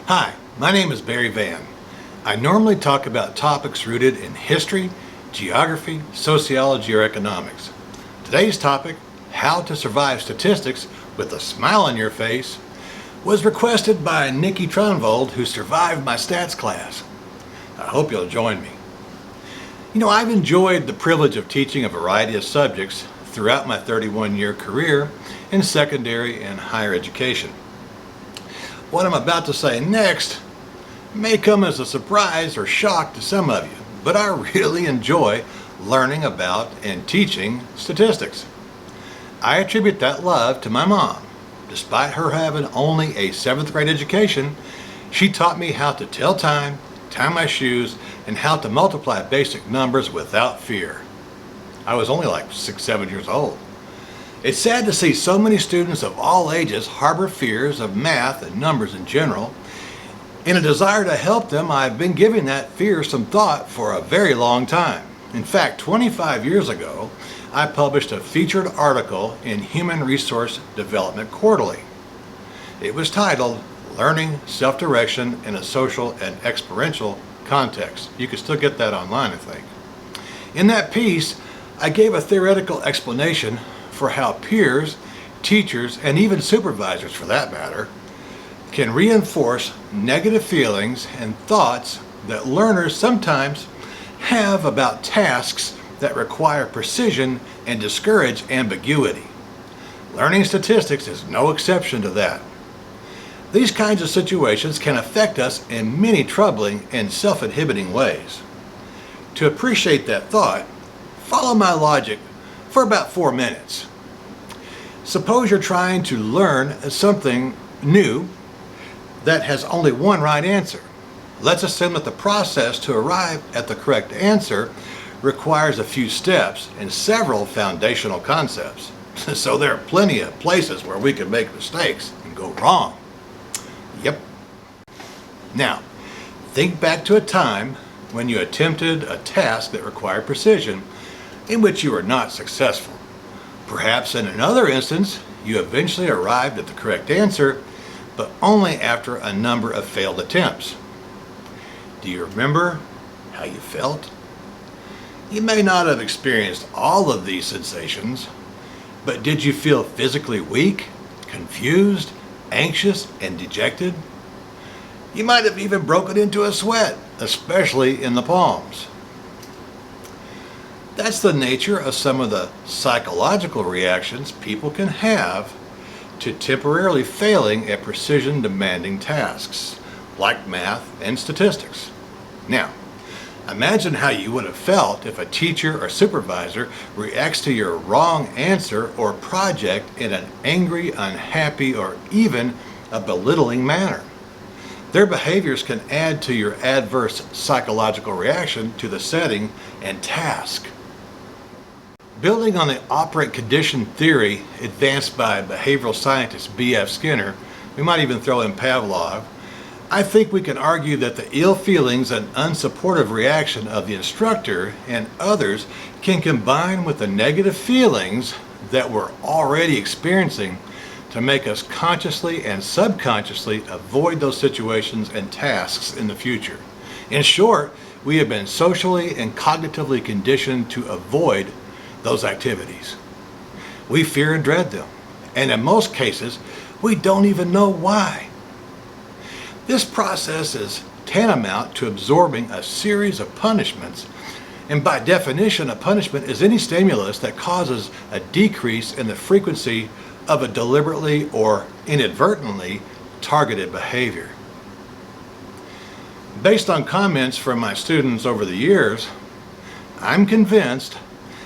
Hi, my name is Barry Vann. I normally talk about topics rooted in history, geography, sociology, or economics. Today's topic, how to survive statistics with a smile on your face, was requested by Nikki Tronvold, who survived my stats class. I hope you'll join me. I've enjoyed the privilege of teaching a variety of subjects throughout my 31-year career in secondary and higher education. What I'm about to say next may come as a surprise or shock to some of you, but I really enjoy learning about and teaching statistics. I attribute that love to my mom. Despite her having only a 7th grade education, she taught me how to tell time, tie my shoes, and how to multiply basic numbers without fear. I was only like 6-7 years old. It's sad to see so many students of all ages harbor fears of math and numbers in general. In a desire to help them, I've been giving that fear some thought for a very long time. In fact, 25 years ago, I published a featured article in Human Resource Development Quarterly. It was titled, Learning Self-Direction in a Social and Experiential Context. You can still get that online, I think. In that piece, I gave a theoretical explanation for how peers, teachers, and even supervisors for that matter, can reinforce negative feelings and thoughts that learners sometimes have about tasks that require precision and discourage ambiguity. Learning statistics is no exception to that. These kinds of situations can affect us in many troubling and self-inhibiting ways. To appreciate that thought, follow my logic for about 4 minutes. Suppose you're trying to learn something new that has only one right answer. Let's assume that the process to arrive at the correct answer requires a few steps and several foundational concepts. So there are plenty of places where we can make mistakes and go wrong. Yep. Now, think back to a time when you attempted a task that required precision in which you were not successful. Perhaps in another instance, you eventually arrived at the correct answer, but only after a number of failed attempts. Do you remember how you felt? You may not have experienced all of these sensations, but did you feel physically weak, confused, anxious, and dejected? You might have even broken into a sweat, especially in the palms. That's the nature of some of the psychological reactions people can have to temporarily failing at precision-demanding tasks, like math and statistics. Now, imagine how you would have felt if a teacher or supervisor reacts to your wrong answer or project in an angry, unhappy, or even a belittling manner. Their behaviors can add to your adverse psychological reaction to the setting and task. Building on the operant condition theory advanced by behavioral scientist B.F. Skinner, we might even throw in Pavlov, I think we can argue that the ill feelings and unsupportive reaction of the instructor and others can combine with the negative feelings that we're already experiencing to make us consciously and subconsciously avoid those situations and tasks in the future. In short, we have been socially and cognitively conditioned to avoid those activities. We fear and dread them, and in most cases, we don't even know why. This process is tantamount to absorbing a series of punishments, and by definition, a punishment is any stimulus that causes a decrease in the frequency of a deliberately or inadvertently targeted behavior. Based on comments from my students over the years, I'm convinced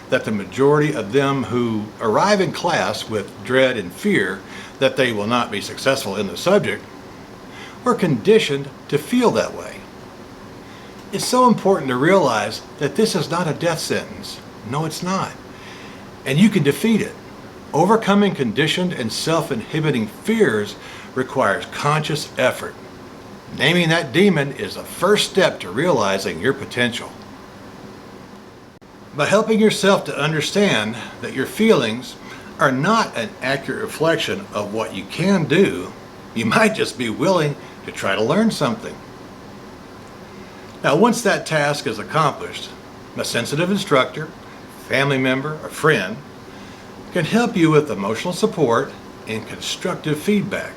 that the majority of them who arrive in class with dread and fear that they will not be successful in the subject were conditioned to feel that way. It's so important to realize that this is not a death sentence. No, it's not. And you can defeat it. Overcoming conditioned and self-inhibiting fears requires conscious effort. Naming that demon is the first step to realizing your potential. By helping yourself to understand that your feelings are not an accurate reflection of what you can do, you might just be willing to try to learn something. Now, once that task is accomplished, a sensitive instructor, family member, or friend can help you with emotional support and constructive feedback.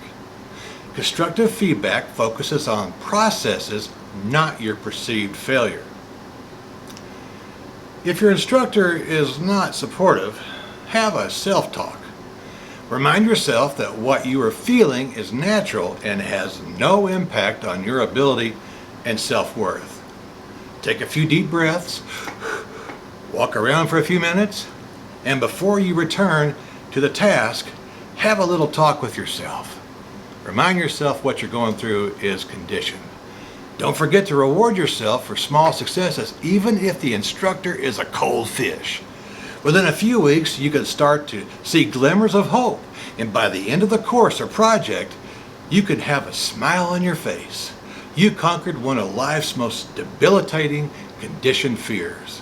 Constructive feedback focuses on processes, not your perceived failure. If your instructor is not supportive, have a self-talk. Remind yourself that what you are feeling is natural and has no impact on your ability and self-worth. Take a few deep breaths, walk around for a few minutes, and before you return to the task, have a little talk with yourself. Remind yourself what you're going through is conditioned. Don't forget to reward yourself for small successes, even if the instructor is a cold fish. Within a few weeks, you can start to see glimmers of hope, and by the end of the course or project, you can have a smile on your face. You conquered one of life's most debilitating conditioned fears.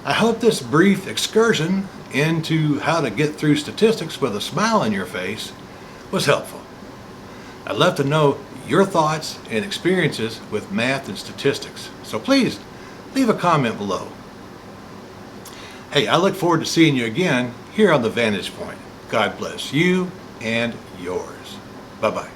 I hope this brief excursion into how to get through statistics with a smile on your face was helpful. I'd love to know your thoughts and experiences with math and statistics, so please leave a comment below. Hey, I look forward to seeing you again here on The Vantage Point. God bless you and yours. Bye-bye.